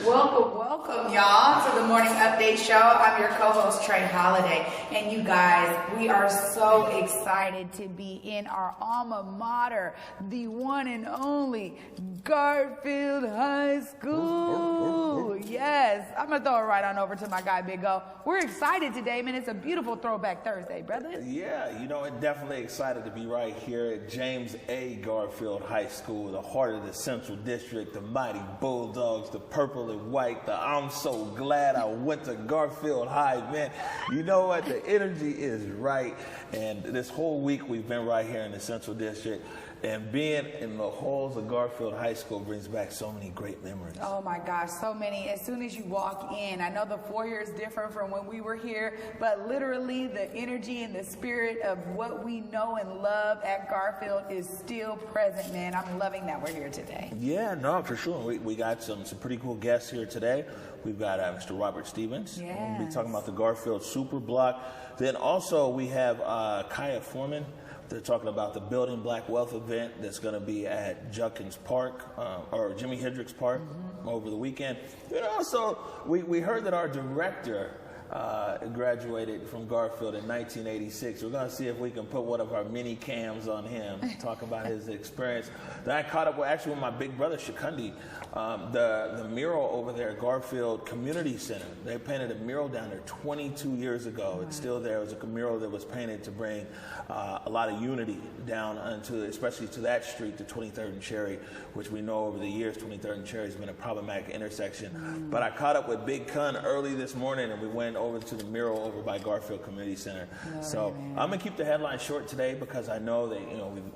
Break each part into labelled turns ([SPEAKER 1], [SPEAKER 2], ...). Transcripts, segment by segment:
[SPEAKER 1] Welcome, y'all, to the Morning Update Show. I'm your co-host, Trey Holiday. And you guys, we are so excited to be in our alma mater, the one and only Garfield High School. Yes, I'm going to throw it right on over to my guy, Big O. We're excited today, man. It's a beautiful Throwback Thursday, brother.
[SPEAKER 2] Yeah, you know, we're definitely excited to be right here at James A. Garfield High School, the heart of the Central District, the mighty Bulldogs, the purple and white, the I'm so glad I went to Garfield High, man. You know what? The energy is right. And this whole week we've been right here in the Central District. And being in the halls of Garfield High School brings back so many great memories.
[SPEAKER 1] Oh my gosh, so many. As soon as you walk in, I know the foyer is different from when we were here, but literally the energy and the spirit of what we know and love at Garfield is still present, man. I'm loving that we're here today.
[SPEAKER 2] Yeah, no, for sure. We got some pretty cool guests here today. We've got Mr. Robert Stevens.
[SPEAKER 1] Yes.
[SPEAKER 2] We'll be talking about the Garfield Super Block. Then also we have Kaya Foreman. They're talking about the Building Black Wealth event that's going to be at Junkins Park, or Jimi Hendrix Park over the weekend. You know, so we heard that our director graduated from Garfield in 1986. We're going to see if we can put one of our mini cams on him, talk about his experience. Then I caught up with my big brother, Shikundi, the mural over there at Garfield Community Center. They painted a mural down there 22 years ago. It's still there. It was a mural that was painted to bring a lot of unity down especially to that street, to 23rd and Cherry, which we know over the years 23rd and Cherry has been a problematic intersection. But I caught up with Big Kun early this morning, and we went over to the mural over by Garfield Community Center. So I'm gonna keep the headlines short today because I know that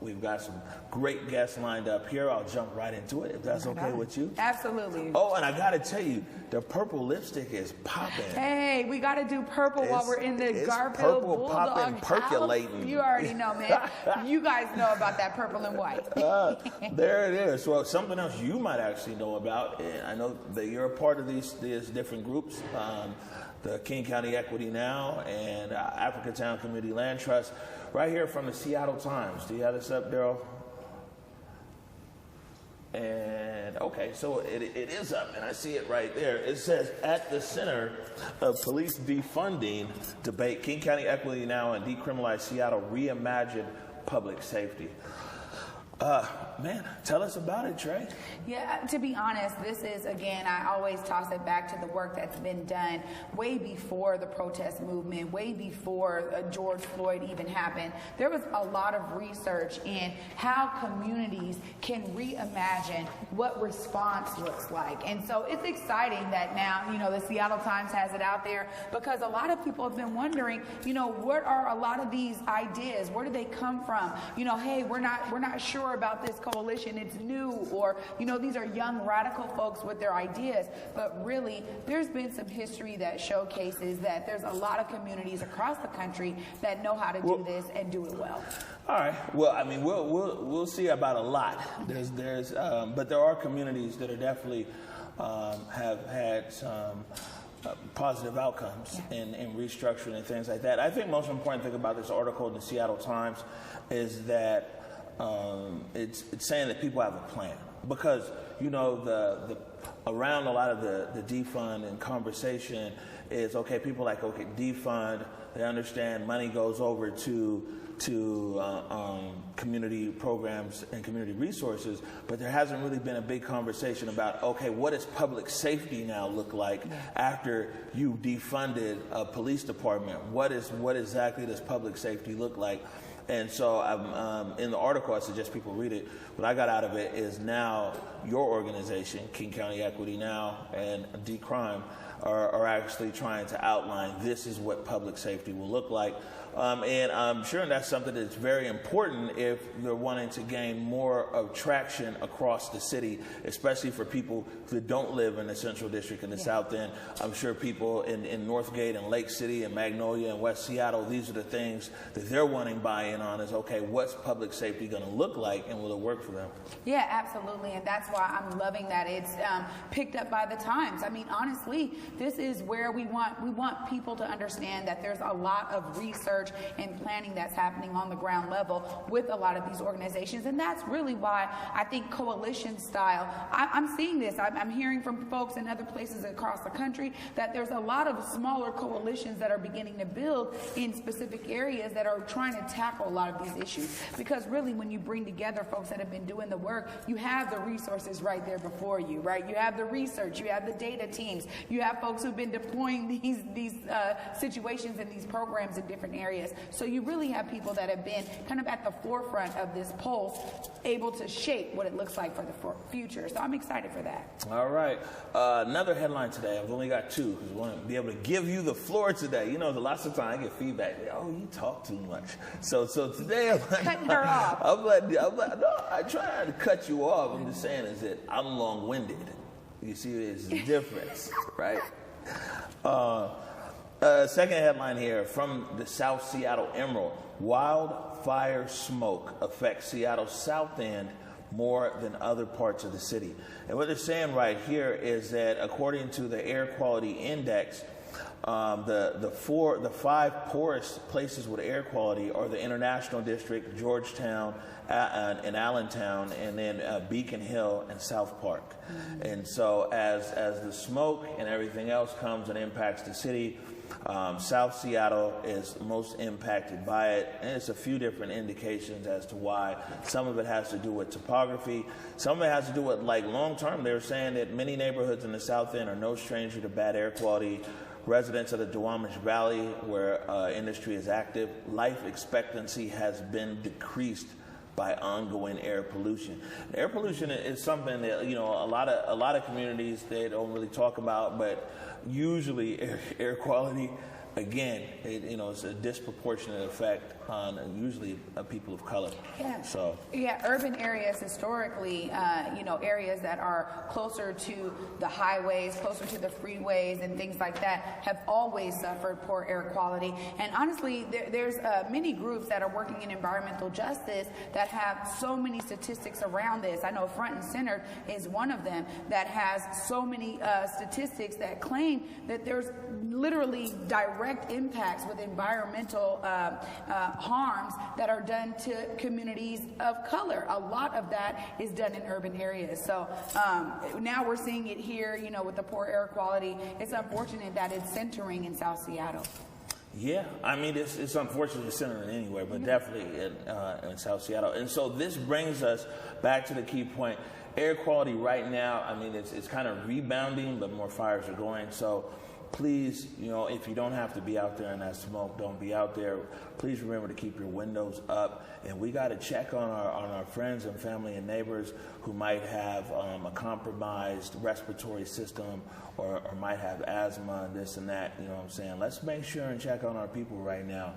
[SPEAKER 2] we've got some great guests lined up here. I'll jump right into it if that's okay with you.
[SPEAKER 1] Absolutely.
[SPEAKER 2] Oh, and I gotta tell you, the purple lipstick is popping.
[SPEAKER 1] Hey, we gotta do purple while we're in the Garfield
[SPEAKER 2] purple
[SPEAKER 1] Bulldog
[SPEAKER 2] popping, percolating.
[SPEAKER 1] You already know, man. You guys know about that purple and white.
[SPEAKER 2] There it is. Well, something else you might actually know about, and I know that you're a part of these different groups. The King County Equity Now and Africatown Community Land Trust, right here from the Seattle Times. Do you have this up, Daryl? And okay, so it is up, and I see it right there. It says, at the center of police defunding debate, King County Equity Now and Decriminalize Seattle Reimagine Public Safety. Man, tell us about it, Trey.
[SPEAKER 1] Yeah, to be honest, this is, again, I always toss it back to the work that's been done way before the protest movement, way before George Floyd even happened. There was a lot of research in how communities can reimagine what response looks like. And so it's exciting that now, the Seattle Times has it out there, because a lot of people have been wondering, what are a lot of these ideas? Where do they come from? Hey, we're not sure about this coalition, it's new, or these are young radical folks with their ideas. But really, there's been some history that showcases that there's a lot of communities across the country that know how to do this and do it well.
[SPEAKER 2] All right. Well, I mean, we'll see about a lot. But there are communities that are definitely have had some positive outcomes in restructuring and things like that. I think most important thing about this article in the Seattle Times is that it's saying that people have a plan, because the around a lot of the defund and conversation is, okay, people like, okay, defund, they understand money goes over to community programs and community resources, but there hasn't really been a big conversation about, okay, what does public safety now look like after you defunded a police department? What exactly does public safety look like? And so in the article, I suggest people read it. What I got out of it is now your organization, King County Equity Now and Decrime, are actually trying to outline this is what public safety will look like. And I'm sure that's something that's very important if you're wanting to gain more of traction across the city, especially for people that don't live in the Central District and the South End. I'm sure people in Northgate and Lake City and Magnolia and West Seattle, these are the things that they're wanting buy-in on is, okay, what's public safety going to look like, and will it work for them?
[SPEAKER 1] Yeah, absolutely. And that's why I'm loving that it's picked up by the Times. I mean, honestly, this is where we want people to understand that there's a lot of research research and planning that's happening on the ground level with a lot of these organizations. And that's really why I think coalition style, I'm seeing this. I'm hearing from folks in other places across the country that there's a lot of smaller coalitions that are beginning to build in specific areas that are trying to tackle a lot of these issues. Because really, when you bring together folks that have been doing the work, you have the resources right there before you, right? You have the research, you have the data teams, you have folks who've been deploying these situations and these programs in different areas. So you really have people that have been kind of at the forefront of this pulse, able to shape what it looks like for the future. So I'm excited for that.
[SPEAKER 2] All right. Another headline today. I've only got two because I want to be able to give you the floor today. You know, lots of times I get feedback. Oh, you talk too much. So today I'm
[SPEAKER 1] cutting her off.
[SPEAKER 2] No, I try to cut you off. I'm just saying is that I'm long-winded. You see, there's a difference, right? Second headline here from the South Seattle Emerald. Wildfire smoke affects Seattle's south end more than other parts of the city. And what they're saying right here is that according to the air quality index, the five poorest places with air quality are the International District, Georgetown, and Allentown, and then Beacon Hill and South Park. Mm-hmm. And so as the smoke and everything else comes and impacts the city, South Seattle is most impacted by it, and it's a few different indications as to why. Some of it has to do with topography. Some of it has to do with, like, long-term. They were saying that many neighborhoods in the South End are no stranger to bad air quality. Residents of the Duwamish Valley, where industry is active, life expectancy has been decreased by ongoing air pollution. Air pollution is something that, you know, a lot of communities, they don't really talk about, but usually air quality, again, it's a disproportionate effect on usually people of color.
[SPEAKER 1] Yeah.
[SPEAKER 2] So
[SPEAKER 1] yeah, urban areas historically, areas that are closer to the highways, closer to the freeways and things like that have always suffered poor air quality. And honestly, there's many groups that are working in environmental justice that have so many statistics around this. I know Front and Center is one of them that has so many statistics that claim that there's literally direct impacts with environmental harms that are done to communities of color. A lot of that is done in urban areas. So now we're seeing it here, with the poor air quality. It's unfortunate that it's centering in South Seattle.
[SPEAKER 2] Yeah, I mean, it's unfortunate it's centering anywhere, but definitely in South Seattle. And so this brings us back to the key point. Air quality right now, I mean, it's kind of rebounding, but more fires are going. So please, if you don't have to be out there in that smoke, don't be out there. Please remember to keep your windows up. And we got to check on our friends and family and neighbors who might have a compromised respiratory system or might have asthma and this and that. You know what I'm saying? Let's make sure and check on our people right now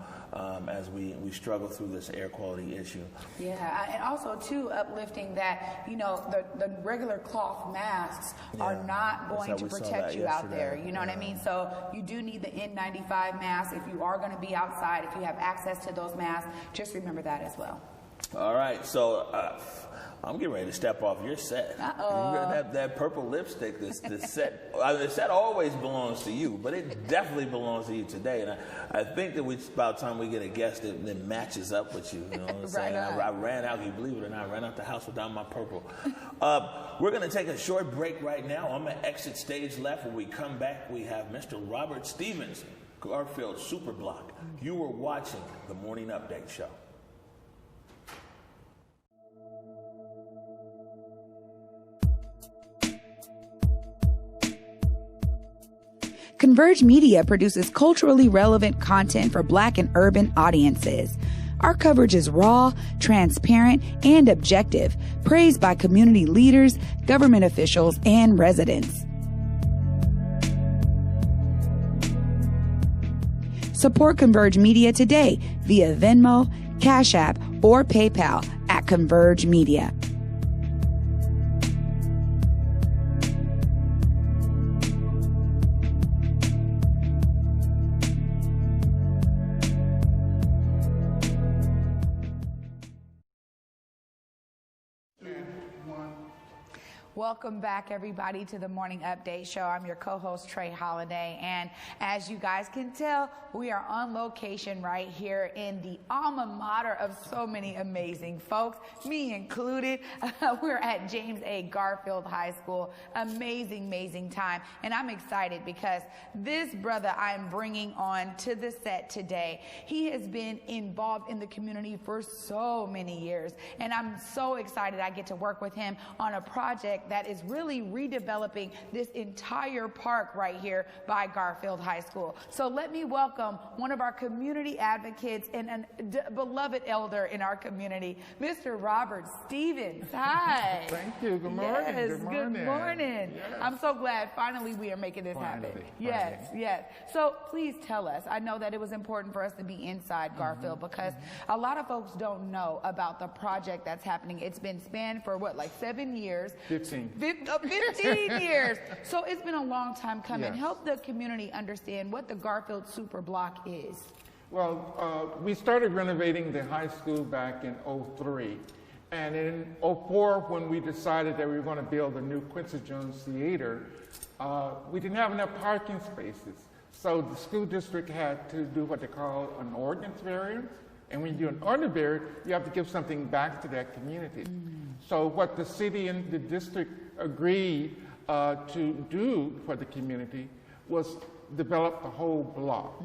[SPEAKER 2] as we struggle through this air quality issue.
[SPEAKER 1] Yeah, and also too uplifting that the regular cloth masks are not going to protect you out there. You know what I mean? So you do need the N95 mask if you are going to be outside. If you have access to those masks, just remember that as well.
[SPEAKER 2] All right, so I'm getting ready to step off your set. That purple lipstick, this set. The set always belongs to you, but it definitely belongs to you today. And I think that it's about time we get a guest that matches up with you. You know what I'm saying? I ran out, you believe it or not, I ran out the house without my purple. We're going to take a short break right now. I'm going to exit stage left. When we come back, we have Mr. Robert Stevens, Garfield Superblock. You were watching the Morning Update Show.
[SPEAKER 3] Converge Media produces culturally relevant content for Black and urban audiences. Our coverage is raw, transparent, and objective, praised by community leaders, government officials, and residents. Support Converge Media today via Venmo, CashApp, or PayPal at Converge Media.
[SPEAKER 1] Welcome back, everybody, to the Morning Update Show. I'm your co-host, Trey Holiday, and as you guys can tell, we are on location right here in the alma mater of so many amazing folks, me included. We're at James A. Garfield High School. Amazing, amazing time, and I'm excited because this brother I'm bringing on to the set today, he has been involved in the community for so many years, and I'm so excited I get to work with him on a project that is really redeveloping this entire park right here by Garfield High School. So let me welcome one of our community advocates and a beloved elder in our community, Mr. Robert Stevens. Hi.
[SPEAKER 4] Thank you. Good morning.
[SPEAKER 1] Yes,
[SPEAKER 4] good morning.
[SPEAKER 1] Good morning.
[SPEAKER 4] Yes.
[SPEAKER 1] I'm so glad finally we are making this happen. Yes, yes. So please tell us. I know that it was important for us to be inside Garfield because a lot of folks don't know about the project that's happening. It's been spanned for what, like 7 years?
[SPEAKER 4] 15
[SPEAKER 1] years. So it's been a long time coming.
[SPEAKER 4] Yes.
[SPEAKER 1] Help the community understand what the Garfield Super Block is.
[SPEAKER 4] Well, we started renovating the high school back in '03. And in '04, when we decided that we were going to build a new Quincy Jones Theater, we didn't have enough parking spaces. So the school district had to do what they call an ordinance variance. And when you do an ordinance variance, you have to give something back to that community. So what the city and the district agreed to do for the community was develop the whole block,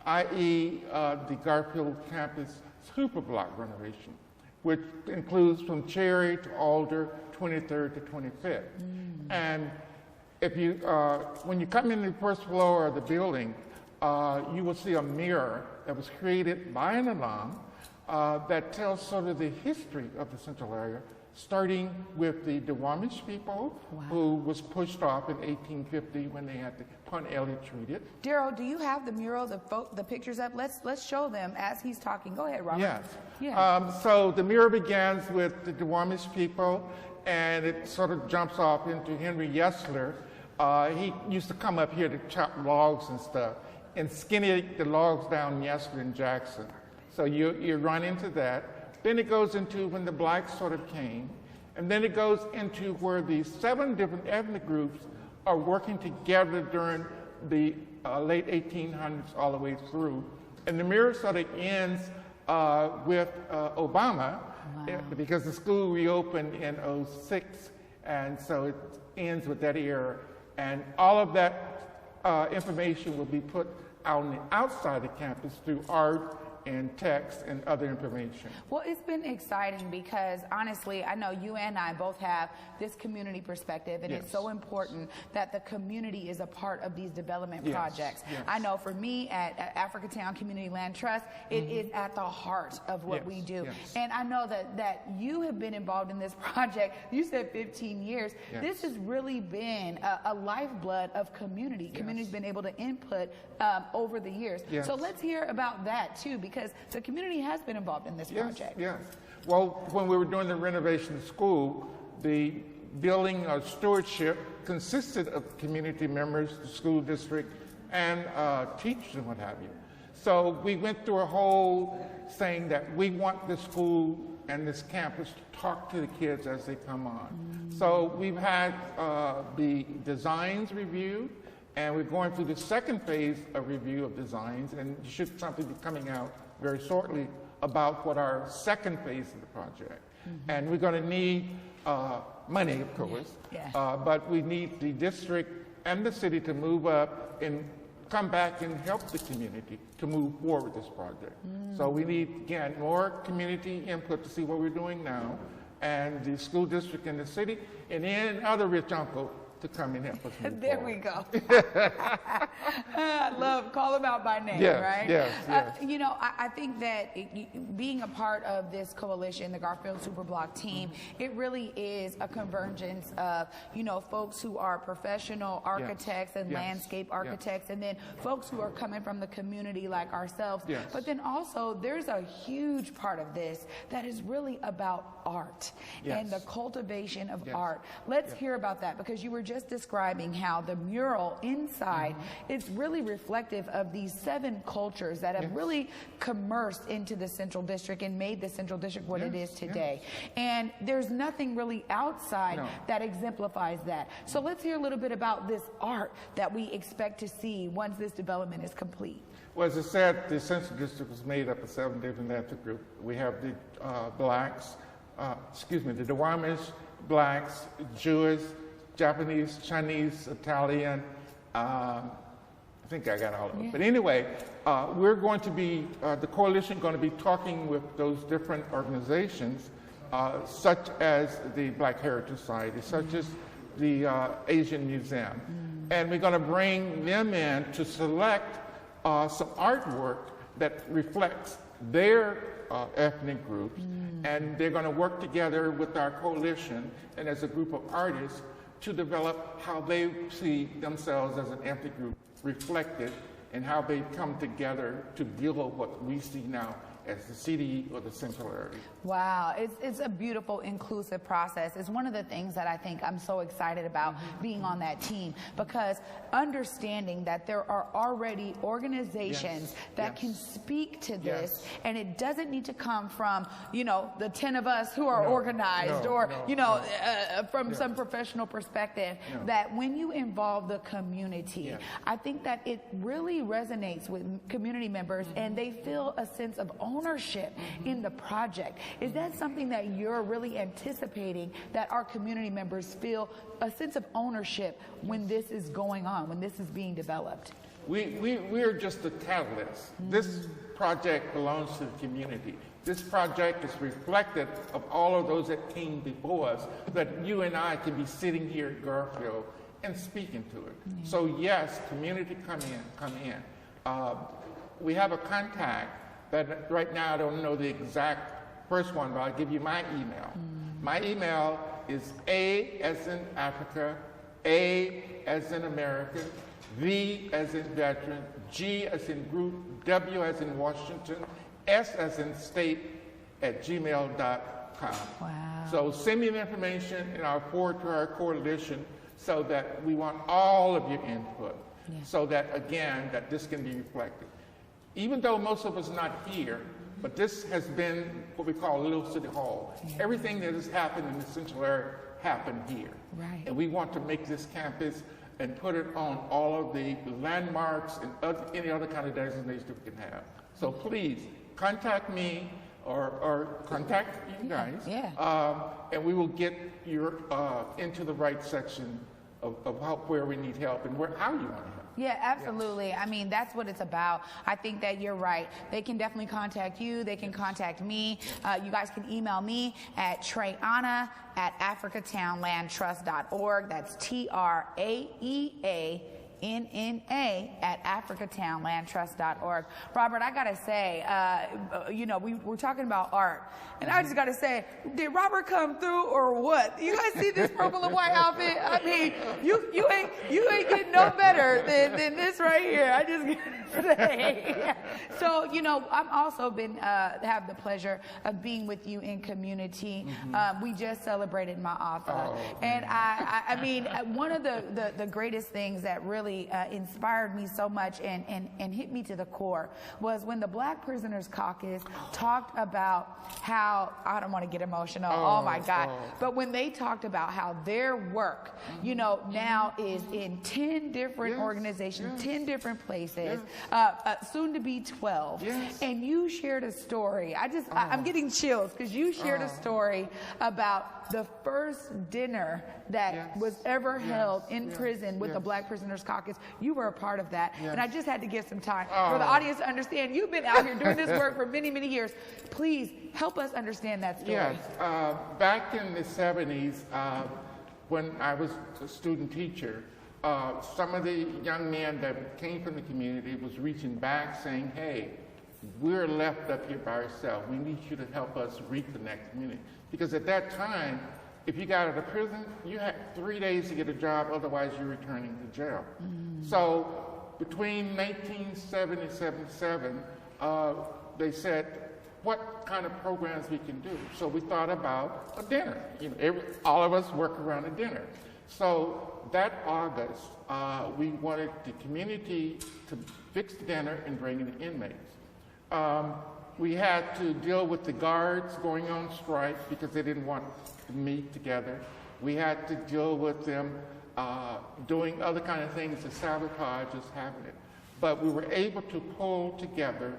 [SPEAKER 4] i.e. The Garfield campus super block renovation, which includes from Cherry to Alder, 23rd to 25th. And if you, when you come in the first floor of the building, you will see a mirror that was created by an alum that tells sort of the history of the central area, starting with the Duwamish people, who was pushed off in 1850 when they had the Pont Elliott Treaty.
[SPEAKER 1] Daryl, do you have the mural, the pictures up? Let's show them as he's talking. Go ahead, Robert.
[SPEAKER 4] Yes.
[SPEAKER 1] Yeah.
[SPEAKER 4] So the mural begins with the Duwamish people, and it sort of jumps off into Henry Yesler. He used to come up here to chop logs and stuff, and skinny the logs down Yesler and Jackson. So you run into that. Then it goes into when the blacks sort of came, and then it goes into where the 7 different ethnic groups are working together during the late 1800s all the way through. And the mirror sort of ends with Obama, because the school reopened in '06, and so it ends with that era. And all of that information will be put out on the outside the campus through art and text and other information.
[SPEAKER 1] Well, it's been exciting because honestly, I know you and I both have this community perspective, and
[SPEAKER 4] Yes.
[SPEAKER 1] it's so important that the community is a part of these development
[SPEAKER 4] Yes.
[SPEAKER 1] projects.
[SPEAKER 4] Yes.
[SPEAKER 1] I know for me at Africatown Community Land Trust, it is at the heart of what
[SPEAKER 4] Yes.
[SPEAKER 1] we do.
[SPEAKER 4] Yes.
[SPEAKER 1] And I know that you have been involved in this project. You said 15 years.
[SPEAKER 4] Yes.
[SPEAKER 1] This has really been a lifeblood of community.
[SPEAKER 4] Yes.
[SPEAKER 1] Community's been able to input over the years.
[SPEAKER 4] Yes.
[SPEAKER 1] So let's hear about that too, because the community has been involved in this project.
[SPEAKER 4] Yes. Well, when we were doing the renovation of school, the building stewardship consisted of community members, the school district, and teachers and what have you. So we went through a whole saying that we want the school and this campus to talk to the kids as they come on. So we've had the designs reviewed, and we're going through the second phase of review of designs, and should something be coming out very shortly about what our second phase of the project. And we're going to need money, of course, but we need the district and the city to move up and come back and help the community to move forward with this project. So we need, again, more community input to see what we're doing now, and the school district and the city, and then other rich uncle to come and help us move
[SPEAKER 1] There
[SPEAKER 4] forward.
[SPEAKER 1] we go. I love, call them out by name,
[SPEAKER 4] Yes,
[SPEAKER 1] right?
[SPEAKER 4] yes.
[SPEAKER 1] You know, I think that being a part of this coalition, the Garfield Superblock team, it really is a convergence of, you know, folks who are professional architects and
[SPEAKER 4] Yes.
[SPEAKER 1] landscape architects, and then folks who are coming from the community like ourselves.
[SPEAKER 4] Yes.
[SPEAKER 1] But then also there's a huge part of this that is really about art and the cultivation of
[SPEAKER 4] Yes.
[SPEAKER 1] art. Let's hear about that, because you were just describing how the mural inside is really reflective of these 7 cultures that have really commersed into the Central District and made the Central District what it is today. And there's nothing really outside that exemplifies that. So let's hear a little bit about this art that we expect to see once this development is complete.
[SPEAKER 4] Well, as I said, the Central District was made up of 7 different ethnic groups. We have the blacks, the Duwamish, blacks, Jewish, Japanese, Chinese, Italian. I think I got all of them. But anyway, we're going to be, the coalition going to be talking with those different organizations, such as the Black Heritage Society, such as the Asian Museum. And we're going to bring them in to select some artwork that reflects their ethnic groups, and they're going to work together with our coalition and as a group of artists to develop how they see themselves as an ethnic group reflected and how they come together to deal with what we see now as the city or the central area.
[SPEAKER 1] Wow, it's a beautiful, inclusive process. It's one of the things that I think I'm so excited about being on that team, because understanding that there are already organizations that can speak to this, and it doesn't need to come from, you know, the 10 of us who are organized or, you know, from some professional perspective, that when you involve the community, I think that it really resonates with community members and they feel a sense of ownership in the project. Is that something that you're really anticipating, that our community members feel a sense of ownership when this is going on, when this is being developed?
[SPEAKER 4] We're just the catalyst. This project belongs to the community. This project is reflective of all of those that came before us, that you and I can be sitting here at Garfield and speaking to it. So yes, community come in. We have a contact that right now I don't know the exact first one, but I'll give you my email. My email is A as in Africa, A as in America, V as in veteran, G as in group, W as in Washington, S as in state @gmail.com.
[SPEAKER 1] Wow.
[SPEAKER 4] So send me the information and I'll forward to our coalition, so that we want all of your input, so that again, that this can be reflected. Even though most of us are not here, but this has been what we call Little City Hall. Everything that has happened in the central area happened here.
[SPEAKER 1] Right.
[SPEAKER 4] And we want to make this campus and put it on all of the landmarks and any other kind of designation that we can have. So please contact me or contact you guys, and we will get you into the right section of where we need help and how you want to help.
[SPEAKER 1] Yeah, absolutely. I mean, that's what it's about. I think that you're right. They can definitely contact you. They can contact me. You guys can email me at trayana@africatownlandtrust.org. That's TRAEANNA@africatownlandtrust.org. Robert, I gotta say, you know, we're talking about art, and I just gotta say, did Robert come through or what? You guys see this purple and white outfit? I mean, you ain't getting no better than this right here. I just gotta say. So, you know, I've also been have the pleasure of being with you in community. We just celebrated Ma'afa, and I mean, one of the greatest things that really inspired me so much and hit me to the core was when the Black Prisoners Caucus talked about how, I don't want to get emotional, oh my God, but when they talked about how their work, you know, now is in 10 different organizations, 10 different places, soon to be 12, and you shared a story. I'm getting chills because you shared a story about the first dinner that was ever held in prison with the Black Prisoners Caucus. You were a part of that, and I just had to give some time for the audience to understand. You've been out here doing this work for many, many years. Please help us understand that story.
[SPEAKER 4] Yes, back in the 70s, when I was a student teacher, some of the young men that came from the community was reaching back saying, hey, we're left up here by ourselves. We need you to help us reconnect community. Because at that time, if you got out of prison, you had 3 days to get a job, otherwise you're returning to jail. So between 1970 and 77, they said, what kind of programs we can do? So we thought about a dinner. You know, all of us work around a dinner. So that August, we wanted the community to fix the dinner and bring in the inmates. We had to deal with the guards going on strike because they didn't want to meet together. We had to deal with them doing other kind of things to sabotage us having it. But we were able to pull together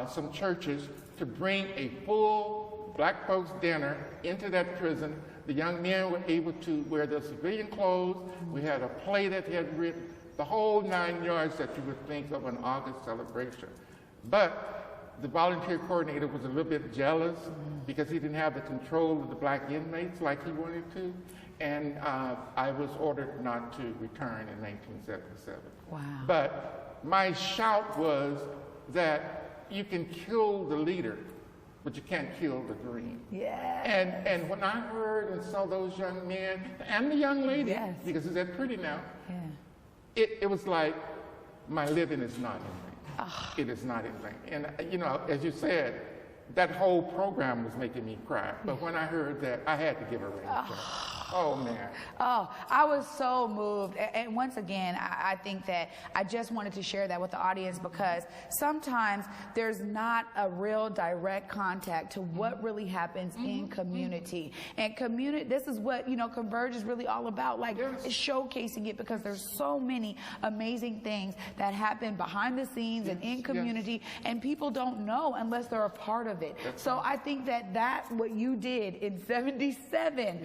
[SPEAKER 4] some churches to bring a full black folks dinner into that prison. The young men were able to wear their civilian clothes. We had a play that had written, the whole 9 yards that you would think of an August celebration. But the volunteer coordinator was a little bit jealous because he didn't have the control of the black inmates like he wanted to. And I was ordered not to return in 1977.
[SPEAKER 3] Wow.
[SPEAKER 4] But my shout was that you can kill the leader, but you can't kill the dream.
[SPEAKER 1] Yeah.
[SPEAKER 4] And when I heard and saw those young men and the young lady,
[SPEAKER 1] Yes.
[SPEAKER 4] because it's that pretty now,
[SPEAKER 1] Yeah.
[SPEAKER 4] it was like my living is not in vain. It is not in vain. And you know, as you said, that whole program was making me cry. But when I heard that, I had to give a ring. Oh, man.
[SPEAKER 1] Oh, I was so moved. And once again, I think that I just wanted to share that with the audience because sometimes there's not a real direct contact to what really happens in community. And this is what, Converge is really all about, like showcasing it because there's so many amazing things that happen behind the scenes and in community and people don't know unless they're a part of it. So I think that what you did in 77,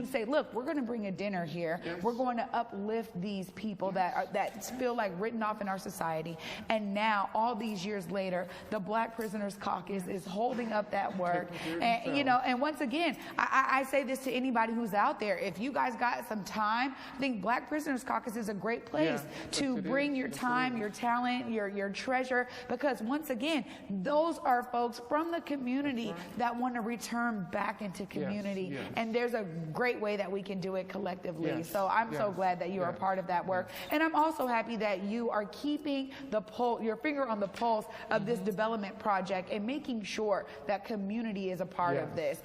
[SPEAKER 1] say, look, we're going to bring a dinner here. We're going to uplift these people that feel like written off in our society. And now, all these years later, the Black Prisoners Caucus is holding up that work. And, and once again, I say this to anybody who's out there. If you guys got some time, I think Black Prisoners Caucus is a great place to bring your time, your talent, your treasure, because once again, those are folks from the community that want to return back into community. And there's a great way that we can do it collectively. So I'm so glad that you are a part of that work. And I'm also happy that you are keeping your finger on the pulse of this development project and making sure that community is a part of this.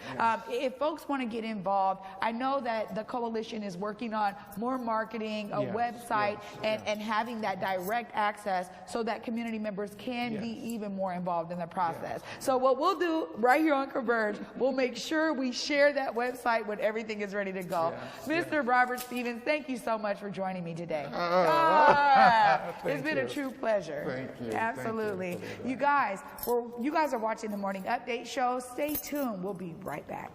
[SPEAKER 1] If folks want to get involved, I know that the coalition is working on more marketing, a website, and having that direct access so that community members can be even more involved in the process. So what we'll do right here on Converge, we'll make sure we share that website when everything is ready to go. Mr. Robert Stevens, thank you so much for joining me today. It's been a true pleasure.
[SPEAKER 4] Thank you.
[SPEAKER 1] Absolutely.
[SPEAKER 4] Thank you.
[SPEAKER 1] You guys are watching the Morning Update Show. Stay tuned. We'll be right back.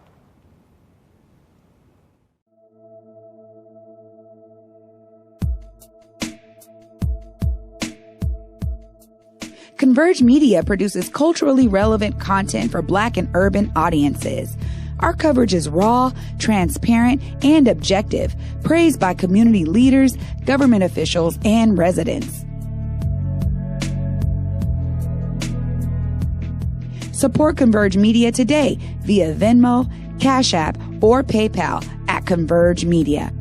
[SPEAKER 3] Converge Media produces culturally relevant content for Black and urban audiences. Our coverage is raw, transparent, and objective, praised by community leaders, government officials, and residents. Support Converge Media today via Venmo, CashApp, or PayPal at Converge Media.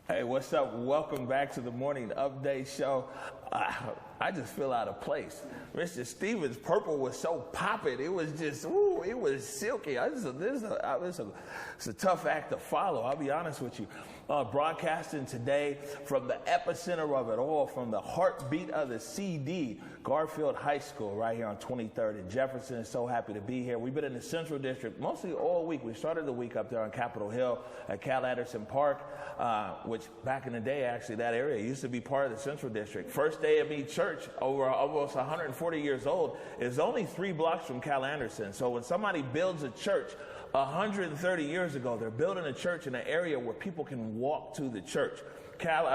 [SPEAKER 2] Hey, what's up? Welcome back to the Morning Update Show. I just feel out of place. Mr. Stevens' purple was so popping. It was just, it was silky. It's a tough act to follow, I'll be honest with you. Broadcasting today from the epicenter of it all, from the heartbeat of the CD, Garfield High School, right here on 23rd and Jefferson. So happy to be here. We've been in the Central District mostly all week. We started the week up there on Capitol Hill at Cal Anderson Park, which back in the day, actually, that area used to be part of the Central District. First AME Church, over almost 140 years old, is only 3 blocks from Cal Anderson. So when somebody builds a church 130 years ago, they're building a church in an area where people can walk to the church. Cal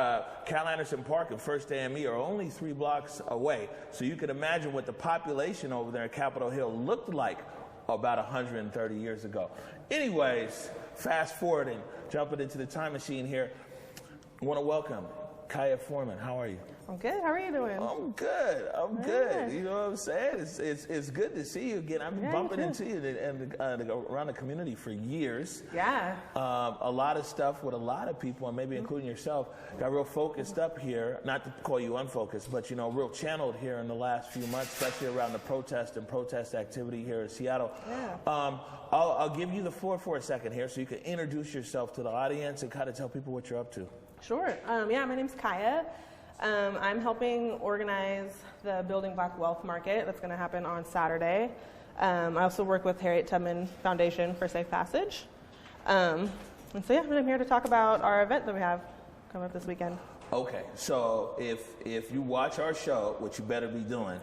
[SPEAKER 2] Anderson Park and First AME are only 3 blocks away. So you can imagine what the population over there at Capitol Hill looked like about 130 years ago. Anyways, fast forwarding, jumping into the time machine here, I want to welcome Kaya Foreman. How are you?
[SPEAKER 5] I'm good. How are you doing?
[SPEAKER 2] I'm good. I'm good. You know what I'm saying? It's good to see you again. I've been bumping into you around the community for years.
[SPEAKER 5] Yeah.
[SPEAKER 2] A lot of stuff with a lot of people, and maybe including yourself, got real focused up here. Not to call you unfocused, but real channeled here in the last few months, especially around the protest activity here in Seattle.
[SPEAKER 5] Yeah.
[SPEAKER 2] I'll give you the floor for a second here, so you can introduce yourself to the audience and kind of tell people what you're up to.
[SPEAKER 5] Sure. My name's Kaya. I'm helping organize the Building Black Wealth Market that's going to happen on Saturday. I also work with Harriet Tubman Foundation for Safe Passage. And I'm here to talk about our event that we have coming up this weekend.
[SPEAKER 2] Okay, so if you watch our show, which you better be doing,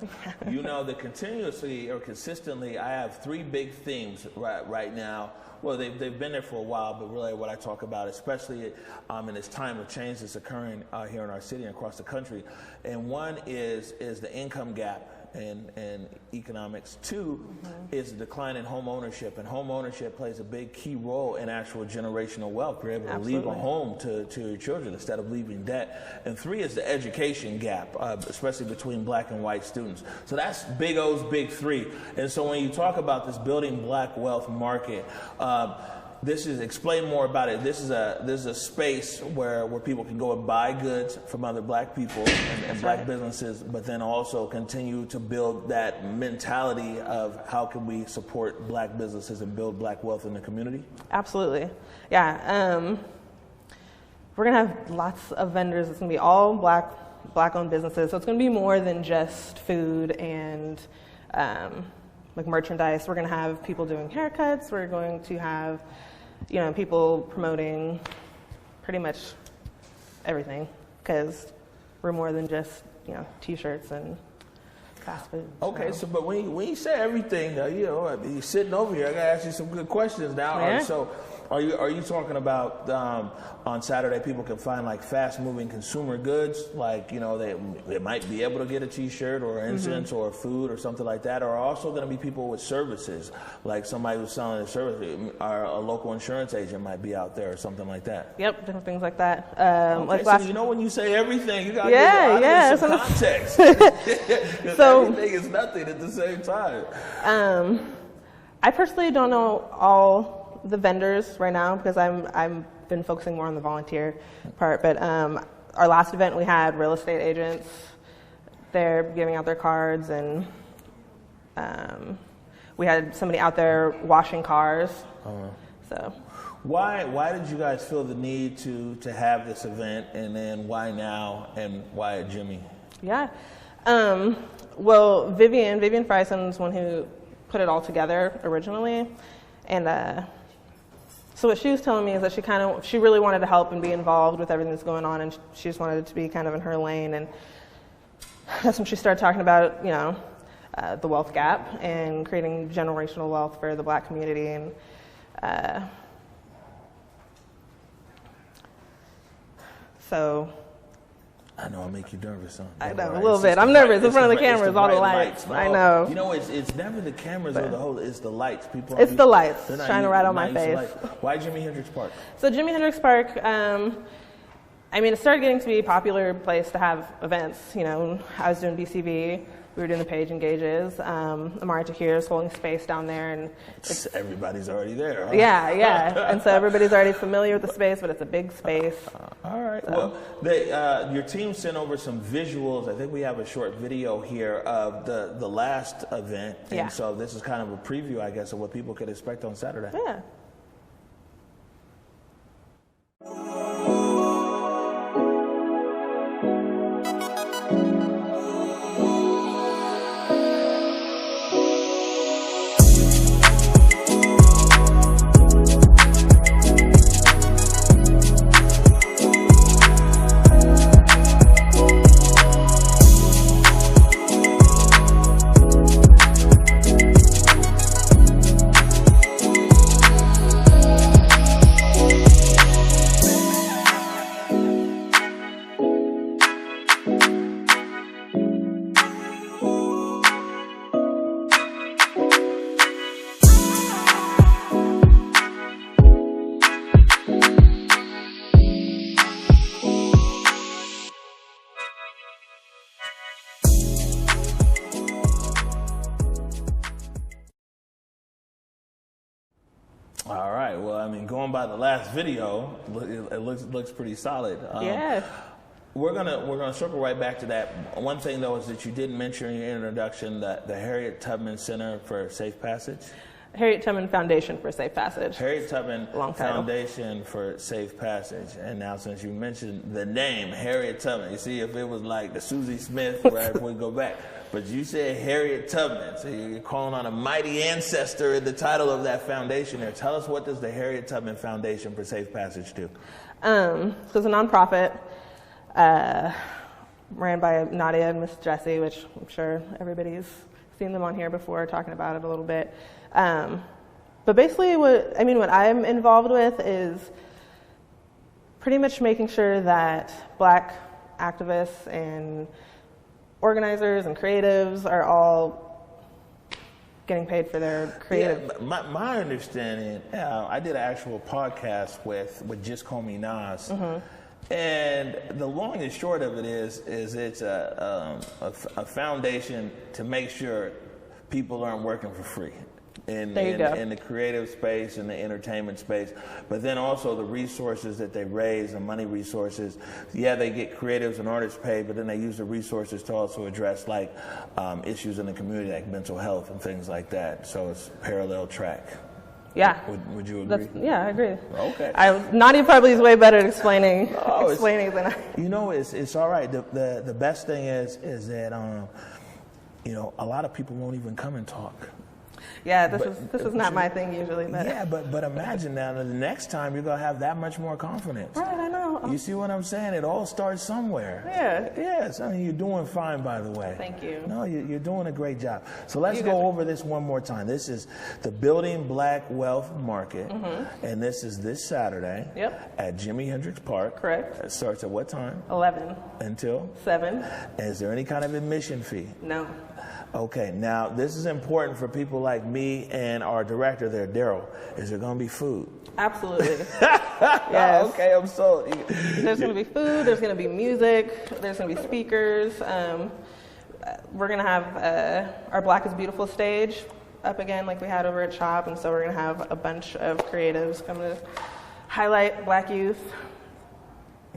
[SPEAKER 2] you know that continuously or consistently I have three big themes right now. Well, they've been there for a while, but really what I talk about, especially in this time of change that's occurring here in our city and across the country, and one is the income gap and economics. Two is the decline in home ownership, and home ownership plays a big key role in actual generational wealth. You're able to leave a home to your children instead of leaving debt. And three is the education gap, especially between black and white students. So that's Big O's big three. And so when you talk about this Building Black Wealth Market, explain more about it. This is a space where people can go and buy goods from other black people and black businesses, but then also continue to build that mentality of how can we support black businesses and build black wealth in the community?
[SPEAKER 5] Absolutely. Yeah. We're going to have lots of vendors. It's going to be all black-owned businesses. So it's going to be more than just food and like merchandise. We're going to have people doing haircuts. We're going to have people promoting pretty much everything, because we're more than just, T-shirts and fast food.
[SPEAKER 2] Okay, so but when you say everything, you're sitting over here, I gotta ask you some good questions now.
[SPEAKER 5] Yeah.
[SPEAKER 2] So are you talking about on Saturday people can find like fast-moving consumer goods, like they might be able to get a T-shirt or incense or food or something like that, or also going to be people with services, like somebody who's selling a service, or a local insurance agent might be out there or something like that.
[SPEAKER 5] Yep, different things like that.
[SPEAKER 2] So when you say everything, you got to give some context. So everything is nothing at the same time.
[SPEAKER 5] I personally don't know all the vendors right now, because I've been focusing more on the volunteer part. But our last event, we had real estate agents. They're giving out their cards, and we had somebody out there washing cars. So
[SPEAKER 2] why did you guys feel the need to have this event, and then why now, and why at Jimmy?
[SPEAKER 5] Yeah. Well, Vivian Frison is one who put it all together originally, and so what she was telling me is that she really wanted to help and be involved with everything that's going on, and she just wanted it to be kind of in her lane. And that's when she started talking about the wealth gap and creating generational wealth for the black community. And so
[SPEAKER 2] I know I make you nervous, huh?
[SPEAKER 5] I know, a little bit. I'm nervous in front of the cameras, all the lights. I know.
[SPEAKER 2] It's never the cameras or the whole. It's the lights.
[SPEAKER 5] It's the lights shining right on my face.
[SPEAKER 2] Why Jimi Hendrix Park?
[SPEAKER 5] So Jimi Hendrix Park, it started getting to be a popular place to have events. I was doing BCV. We were doing the Page Engages. Amari Tahir is holding space down there, and
[SPEAKER 2] everybody's already there. Huh?
[SPEAKER 5] Yeah, and so everybody's already familiar with the space, but it's a big space.
[SPEAKER 2] All right. So. Well, your team sent over some visuals. I think we have a short video here of the last event, and so this is kind of a preview, I guess, of what people could expect on Saturday.
[SPEAKER 5] Yeah.
[SPEAKER 2] going by the last video, it looks pretty solid.
[SPEAKER 5] Yeah.
[SPEAKER 2] We're gonna circle right back to that. One thing though is that you did mention in your introduction that the Harriet Tubman Center for Safe Passage.
[SPEAKER 5] Harriet Tubman Foundation for Safe Passage.
[SPEAKER 2] Harriet Tubman
[SPEAKER 5] Long title.
[SPEAKER 2] Foundation for Safe Passage. And now since you mentioned the name, Harriet Tubman, you see if it was like the Susie Smith, right, if we go back. But you said Harriet Tubman, so you're calling on a mighty ancestor in the title of that foundation there. Tell us, what does the Harriet Tubman Foundation for Safe Passage do?
[SPEAKER 5] So it's a nonprofit ran by Nadia and Miss Jessie, which I'm sure everybody's seen them on here before talking about it a little bit. But basically what I'm involved with is pretty much making sure that Black activists and organizers and creatives are all getting paid for their creative.
[SPEAKER 2] Yeah, my understanding, I did an actual podcast with Just Call Me Nas. Mm-hmm. And the long and short of it is it's a foundation to make sure people aren't working for free in the creative space and the entertainment space, but then also the resources that they raise, the money resources. Yeah, they get creatives and artists paid, but then they use the resources to also address like issues in the community like mental health and things like that. So it's parallel track.
[SPEAKER 5] Yeah.
[SPEAKER 2] Would you agree?
[SPEAKER 5] Yeah, I agree.
[SPEAKER 2] Okay.
[SPEAKER 5] Nadia probably is way better at explaining than I.
[SPEAKER 2] You know, it's all right. The best thing is that a lot of people won't even come and talk.
[SPEAKER 5] Yeah, this is not my thing usually. But.
[SPEAKER 2] Yeah, but imagine now the next time you're gonna have that much more confidence.
[SPEAKER 5] Right, I know.
[SPEAKER 2] You see what I'm saying? It all starts somewhere.
[SPEAKER 5] Yeah.
[SPEAKER 2] Yes, I mean, you're doing fine, by the way.
[SPEAKER 5] Thank you.
[SPEAKER 2] No, you're doing a great job. So let's go over this one more time. This is the Building Black Wealth Market, and this is this Saturday.
[SPEAKER 5] Yep.
[SPEAKER 2] At Jimi Hendrix Park.
[SPEAKER 5] Correct.
[SPEAKER 2] It starts at what time?
[SPEAKER 5] 11.
[SPEAKER 2] Until?
[SPEAKER 5] 7.
[SPEAKER 2] Is there any kind of admission fee?
[SPEAKER 5] No.
[SPEAKER 2] Okay, now this is important for people like me and our director there, Daryl. Is there going to be food?
[SPEAKER 5] Absolutely. Yes.
[SPEAKER 2] Okay, I'm sold.
[SPEAKER 5] There's going to be food, there's going to be music, there's going to be speakers. We're going to have our Black is Beautiful stage up again like we had over at CHOP, and so we're going to have a bunch of creatives come to highlight Black youth.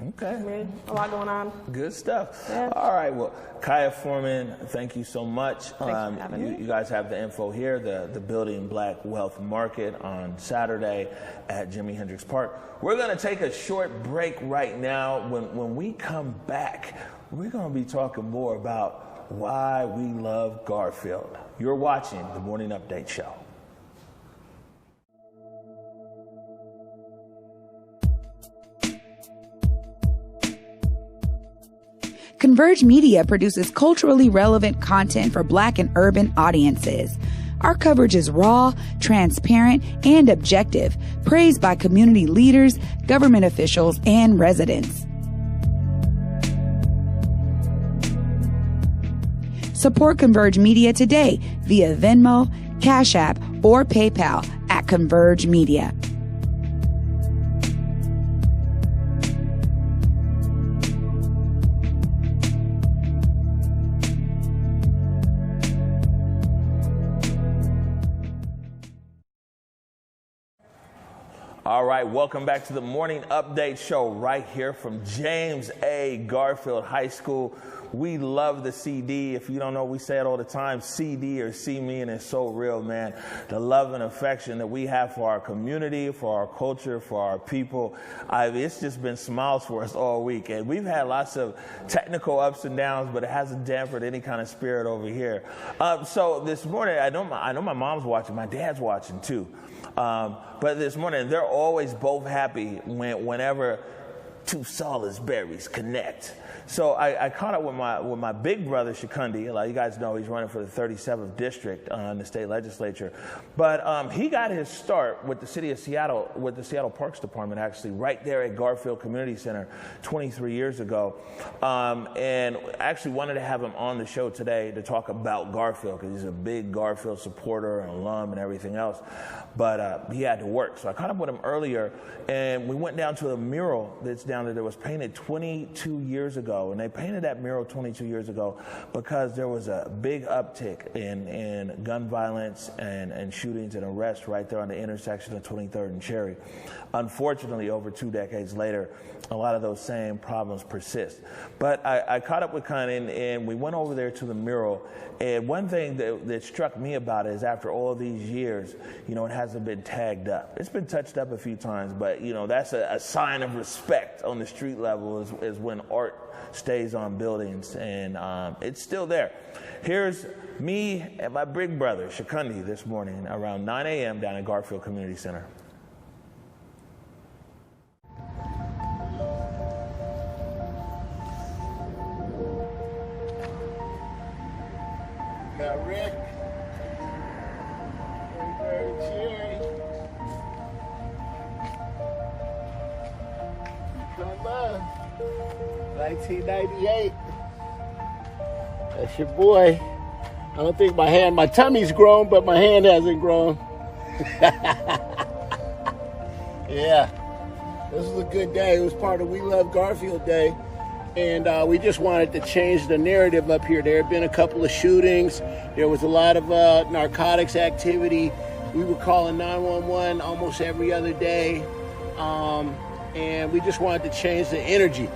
[SPEAKER 2] Okay.
[SPEAKER 5] A lot going on.
[SPEAKER 2] Good stuff.
[SPEAKER 5] Yeah.
[SPEAKER 2] All right. Well, Kaya Foreman, thank you so much.
[SPEAKER 5] Thanks for having me.
[SPEAKER 2] You guys have the info here, the Building Black Wealth Market on Saturday at Jimi Hendrix Park. We're going to take a short break right now. When we come back, we're going to be talking more about why we love Garfield. You're watching the Morning Update Show.
[SPEAKER 3] Converge Media produces culturally relevant content for Black and urban audiences. Our coverage is raw, transparent, and objective, praised by community leaders, government officials, and residents. Support Converge Media today via Venmo, CashApp, or PayPal at Converge Media.
[SPEAKER 2] All right, welcome back to the Morning Update Show right here from James A. Garfield High School. We love the CD. If you don't know, we say it all the time, CD or see me, and it's so real, man. The love and affection that we have for our community, for our culture, for our people. It's just been smiles for us all week. And we've had lots of technical ups and downs, but it hasn't dampened any kind of spirit over here. So this morning, I know my mom's watching. My dad's watching, too. But this morning, they're always both happy whenever two Salisburys connect. So I caught up with my big brother, Shikundi. Like you guys know, he's running for the 37th district in the state legislature. But he got his start with the city of Seattle, with the Seattle Parks Department, actually, right there at Garfield Community Center 23 years ago. And actually wanted to have him on the show today to talk about Garfield, because he's a big Garfield supporter and alum and everything else. But he had to work. So I caught up with him earlier, and we went down to a mural that's down down that it was painted 22 years ago, and they painted that mural 22 years ago because there was a big uptick in gun violence and shootings and arrests right there on the intersection of 23rd and Cherry. Unfortunately, over 2 decades later, a lot of those same problems persist. But I caught up with Con, and we went over there to the mural, and one thing that struck me about it is after all these years, you know, it hasn't been tagged up. It's been touched up a few times, but, you know, that's a sign of respect on the street level is when art stays on buildings, and it's still there. Here's me and my big brother, Shikundi, this morning around 9 a.m. down at Garfield Community Center.
[SPEAKER 6] Got Rick. Cherry. Come on. 1998. That's your boy. I don't think my tummy's grown, but my hand hasn't grown. Yeah. This was a good day. It was part of We Love Garfield Day. And we just wanted to change the narrative up here. There had been a couple of shootings. There was a lot of narcotics activity. We were calling 911 almost every other day. And we just wanted to change the energy.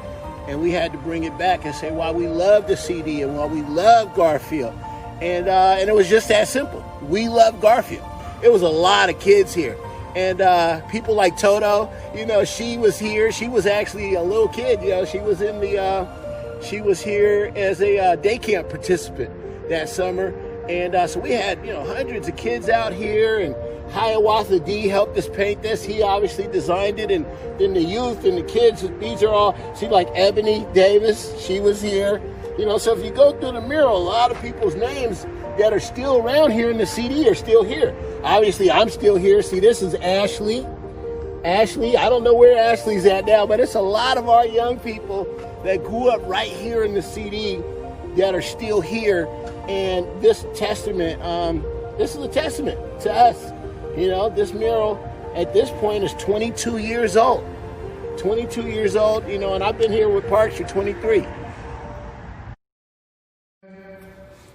[SPEAKER 6] And we had to bring it back and say why we love the CD and why we love Garfield. And it was just that simple. We love Garfield. It was a lot of kids here. And people like Toto, you know, she was here. She was actually a little kid, you know. She was she was here as a day camp participant that summer. And so we had, you know, hundreds of kids out here. And Hiawatha D helped us paint this. He obviously designed it. And then the youth and the kids, these are all, see, like Ebony Davis, she was here. You know, so if you go through the mural, a lot of people's names that are still around here in the CD are still here. Obviously, I'm still here. See, this is Ashley. Ashley, I don't know where Ashley's at now, but it's a lot of our young people that grew up right here in the CD that are still here. And this testament, this is a testament to us. You know, this mural at this point is 22 years old. 22 years old, you know, and I've been here with Parks for 23.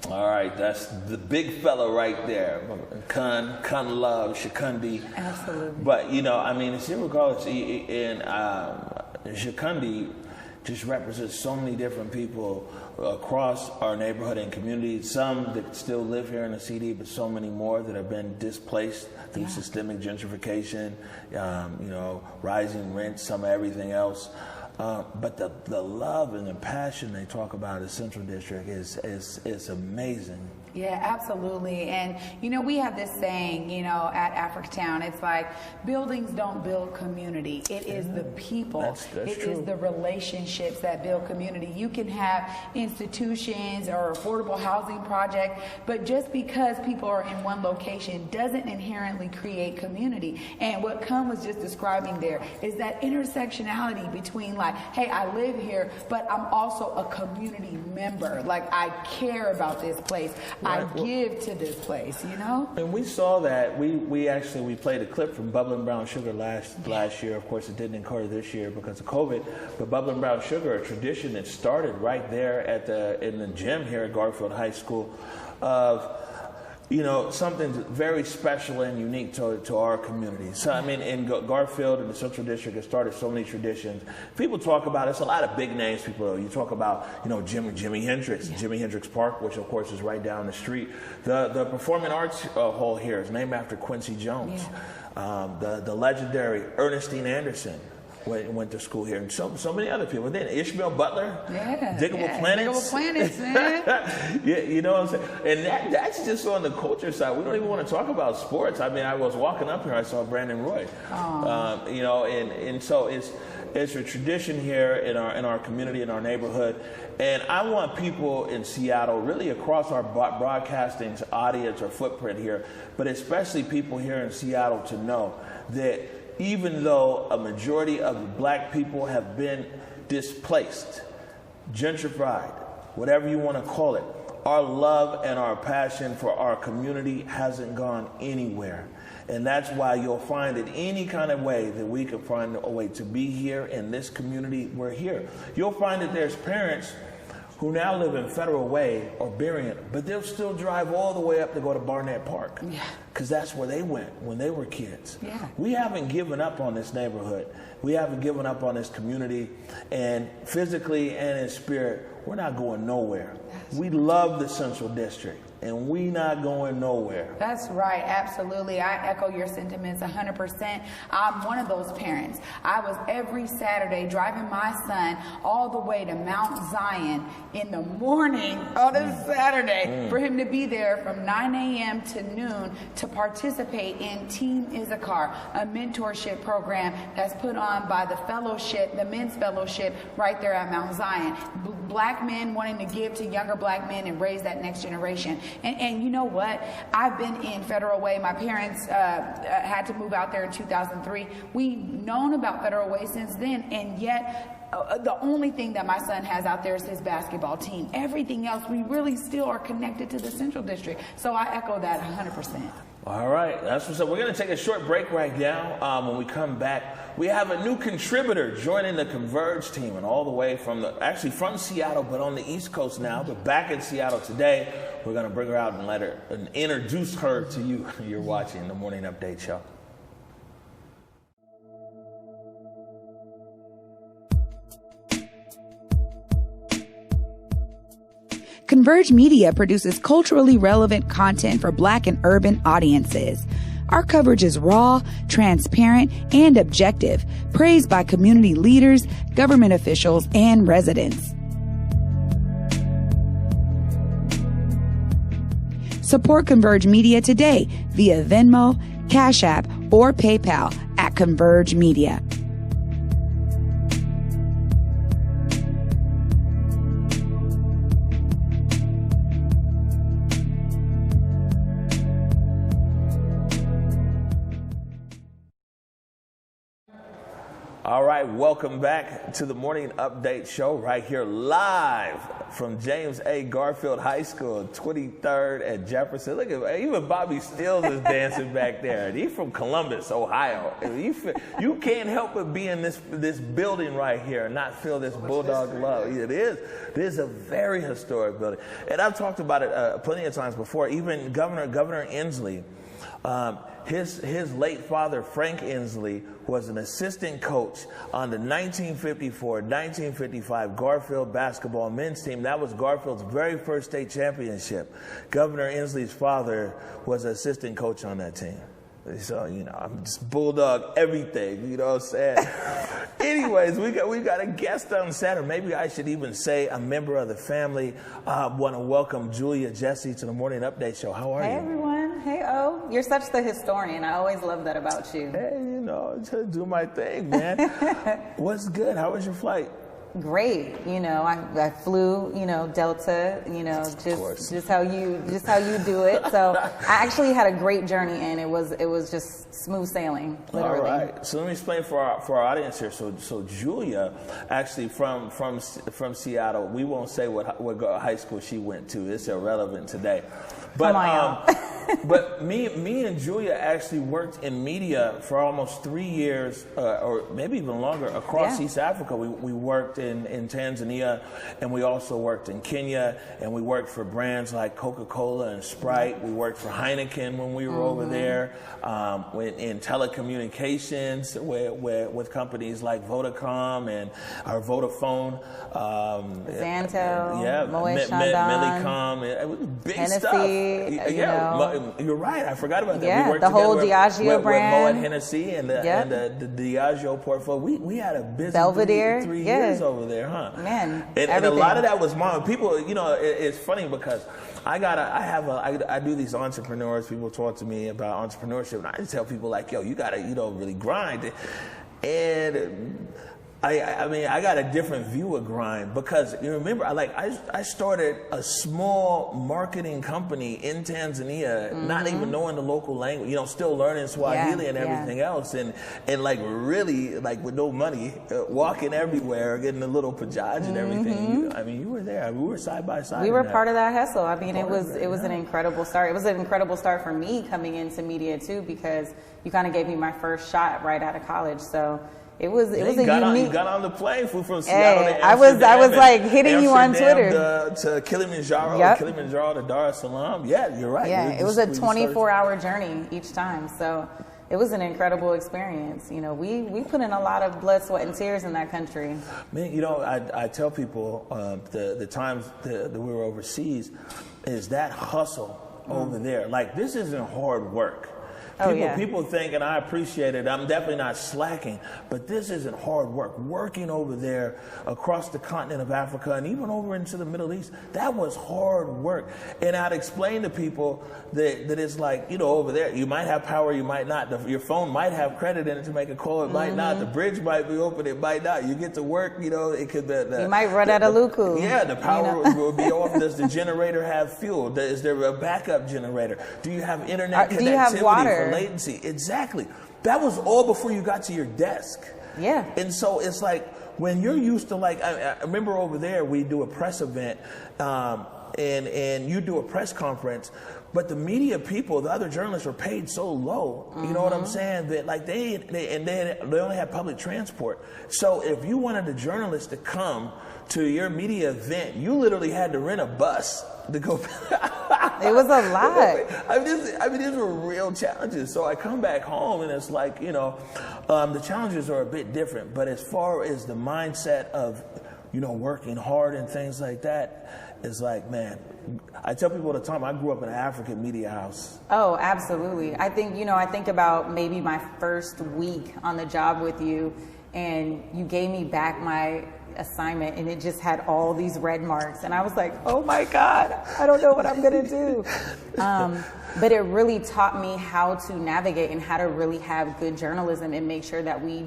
[SPEAKER 2] All right, that's the big fella right there. Con love, Shikundi.
[SPEAKER 1] Absolutely.
[SPEAKER 2] But, you know, I mean, it's irregardless. And Shikundi just represents so many different people across our neighborhood and community. Some that still live here in the CD, but so many more that have been displaced through systemic gentrification, you know, rising rents, some of everything else. But the love and the passion they talk about in the Central District is amazing.
[SPEAKER 1] Yeah, absolutely. And, you know, we have this saying, you know, at Africatown, it's like buildings don't build community. It is the people. That's it true. Is the relationships that build community. You can have institutions or affordable housing project, but just because people are in one location doesn't inherently create community. And what Con was just describing there is that intersectionality between like, hey, I live here, but I'm also a community member. Like, I care about this place. I give to this place, you know?
[SPEAKER 2] And we saw that. We played a clip from Bubbling Brown Sugar last year. Of course, it didn't occur this year because of COVID. But Bubbling Brown Sugar, a tradition that started right there in the gym here at Garfield High School of, you know, something very special and unique to our community. So, I mean, in Garfield and the Central District, it started so many traditions. People talk about, it's a lot of big names people, you talk about, you know, Jimi Hendrix, Jimi Hendrix Park, which of course is right down the street. The Performing Arts Hall here is named after Quincy Jones. The legendary Ernestine Anderson went to school here, and so many other people. Then Ishmael Butler, Diggable Planets. Diggable Planets, man. You know what I'm saying? And that's just on the culture side. We don't even want to talk about sports. I mean, I was walking up here, I saw Brandon Roy. You know, and so it's a tradition here in our community, in our neighborhood. And I want people in Seattle, really across our broadcasting audience or footprint here, but especially people here in Seattle to know that even though a majority of black people have been displaced, gentrified, whatever you want to call it, our love and our passion for our community hasn't gone anywhere. And that's why you'll find that any kind of way that we can find a way to be here in this community, we're here. You'll find that there's parents who now live in Federal Way or Berrien, but they'll still drive all the way up to go to Barnett Park.
[SPEAKER 1] Yeah.
[SPEAKER 2] Because that's where they went when they were kids.
[SPEAKER 1] Yeah.
[SPEAKER 2] We haven't given up on this neighborhood. We haven't given up on this community. And physically and in spirit, we're not going nowhere. We love the Central District, and we not going nowhere.
[SPEAKER 1] That's right, absolutely. I echo your sentiments 100%. I'm one of those parents. I was every Saturday driving my son all the way to Mount Zion in the morning on a Saturday for him to be there from 9 a.m. to noon to participate in Team Issachar, a mentorship program that's put on by the fellowship, the men's fellowship right there at Mount Zion. Black men wanting to give to younger black men and raise that next generation. And you know what? I've been in Federal Way. My parents had to move out there in 2003. We've known about Federal Way since then, and yet the only thing that my son has out there is his basketball team. Everything else, we really still are connected to the Central District. So I echo that 100%.
[SPEAKER 2] All right, that's what's up. We're going to take a short break right now. When we come back, we have a new contributor joining the Converge team, and all the way from from Seattle, but on the East Coast now, but back in Seattle today. We're going to bring her out and let her and introduce her to you. You're watching the Morning Update Show.
[SPEAKER 3] Converge Media produces culturally relevant content for Black and urban audiences. Our coverage is raw, transparent, and objective, praised by community leaders, government officials, and residents. Support Converge Media today via Venmo, CashApp, or PayPal at Converge Media.
[SPEAKER 2] All right, welcome back to the Morning Update Show right here live from James A. Garfield High School, 23rd and Jefferson. Look at even Bobby Stills is dancing back there. And he's from Columbus, Ohio. You can't help but be in this building right here and not feel this Bulldog love. It is a very historic building. And I've talked about it plenty of times before. Even Governor Inslee, his late father, Frank Inslee, was an assistant coach on the 1954-1955 Garfield basketball men's team. That was Garfield's very first state championship. Governor Inslee's father was an assistant coach on that team. So, I'm just Bulldog everything, you know what I'm saying? Anyways, we got a guest on set, or maybe I should even say a member of the family. Want to welcome Julia Jesse to the Morning Update Show. How are you?
[SPEAKER 7] Hey, everyone. Hey, O. You're such the historian. I always love that about you.
[SPEAKER 2] Hey, just do my thing, man. What's good? How was your flight?
[SPEAKER 7] Great. I flew, Delta, just how you do it. So I actually had a great journey, and it was just smooth sailing, literally.
[SPEAKER 2] All right. So let me explain for our audience here. So Julia, actually from Seattle, we won't say what high school she went to. It's irrelevant today. But but me and Julia actually worked in media for almost 3 years, or maybe even longer, across East Africa. We worked in Tanzania, and we also worked in Kenya, and we worked for brands like Coca-Cola and Sprite. We worked for Heineken when we were over there, in telecommunications with companies like Vodacom and Vodafone,
[SPEAKER 7] Zanto,
[SPEAKER 2] Millicom, big
[SPEAKER 7] Hennessy,
[SPEAKER 2] stuff. You're right. I forgot about that.
[SPEAKER 7] Yeah,
[SPEAKER 2] we worked
[SPEAKER 7] the whole
[SPEAKER 2] Diageo
[SPEAKER 7] brand.
[SPEAKER 2] With Moet Hennessy and the Diageo portfolio. We had a busy
[SPEAKER 7] Belvedere.
[SPEAKER 2] three years over there, huh?
[SPEAKER 7] Man,
[SPEAKER 2] and a lot of that was mom. People, it's funny because I do these entrepreneurs. People talk to me about entrepreneurship, and I just tell people like, yo, you gotta, really grind. And I mean, I got a different view of grind because you remember, I started a small marketing company in Tanzania, not even knowing the local language, you know, still learning Swahili and everything else, and like really like with no money, walking everywhere, getting a little pajaj and everything. I mean, you were there. I mean, we were side by side.
[SPEAKER 7] We were part of that hustle. I mean, it was an incredible start. It was an incredible start for me coming into media too, because you kind of gave me my first shot right out of college. So. It was a unique.
[SPEAKER 2] You got on the plane, flew from Seattle to
[SPEAKER 7] Amsterdam. I was like hitting you on Twitter.
[SPEAKER 2] To Kilimanjaro, Kilimanjaro to Dar es Salaam. Yeah, you're right.
[SPEAKER 7] Yeah, it was a 24-hour journey each time. So it was an incredible experience. You know, we put in a lot of blood, sweat, and tears in that country.
[SPEAKER 2] Man, you know, I tell people the times that we were overseas is that hustle over there. Like, this isn't hard work. People think, and I appreciate it, I'm definitely not slacking, but this isn't hard work. Working over there across the continent of Africa and even over into the Middle East, that was hard work. And I'd explain to people that it's like, you know, over there, you might have power, you might not. Your phone might have credit in it to make a call, it might not. The bridge might be open, it might not. You get to work, you know, it could be.
[SPEAKER 7] You might run out of Luku.
[SPEAKER 2] Yeah, the power will be off. Does the generator have fuel? Is there a backup generator? Do you have internet connectivity?
[SPEAKER 7] Do you have water?
[SPEAKER 2] Latency. Exactly. That was all before you got to your desk.
[SPEAKER 7] Yeah.
[SPEAKER 2] And so it's like when you're used to, like, I remember over there we do a press event and you do a press conference, but the media people, the other journalists are paid so low, you know what I'm saying, that like they only have public transport. So if you wanted a journalist to come to your media event, you literally had to rent a bus to go.
[SPEAKER 7] It was a lot.
[SPEAKER 2] I mean, these were real challenges. So I come back home and it's like, you know, the challenges are a bit different. But as far as the mindset of, you know, working hard and things like that, it's like, man, I tell people all the time, I grew up in an African media house.
[SPEAKER 7] Oh, absolutely. I think, you know, I think about maybe my first week on the job with you, and you gave me back my assignment and it just had all these red marks, and I was like, oh my God, I don't know what I'm gonna do. But it really taught me how to navigate and how to really have good journalism and make sure that we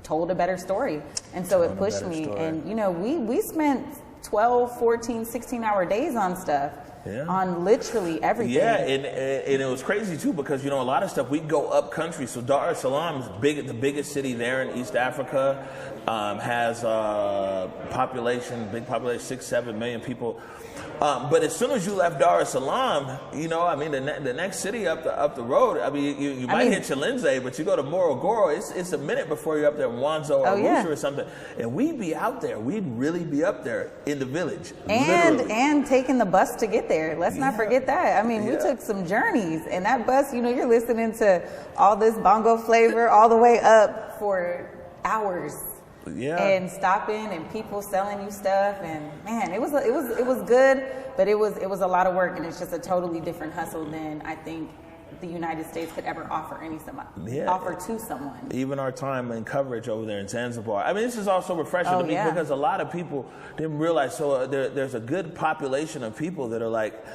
[SPEAKER 7] told a better story. And so it pushed me. And you know, we spent 12, 14, 16-hour days on stuff. Yeah. On literally everything.
[SPEAKER 2] Yeah, and it was crazy too, because, you know, a lot of stuff, we go up country. So Dar es Salaam is the biggest city there in East Africa, has big population, 6-7 million people. But as soon as you left Dar es Salaam, you know, I mean, the next city up the road, I mean, you might hit Chalinze, but you go to Morogoro, it's a minute before you're up there in Mwanza or Arusha or something. And we'd be out there. We'd really be up there in the village.
[SPEAKER 7] And taking the bus to get there. Let's not forget that. I mean, we took some journeys, and that bus, you know, you're listening to all this bongo flavor all the way up for hours. Yeah. And stopping and people selling you stuff, and man, it was good, but it was a lot of work, and it's just a totally different hustle than I think the United States could ever offer offer to someone.
[SPEAKER 2] Even our time in coverage over there in Zanzibar. I mean, this is also refreshing to me because a lot of people didn't realize. So there's a good population of people that are like,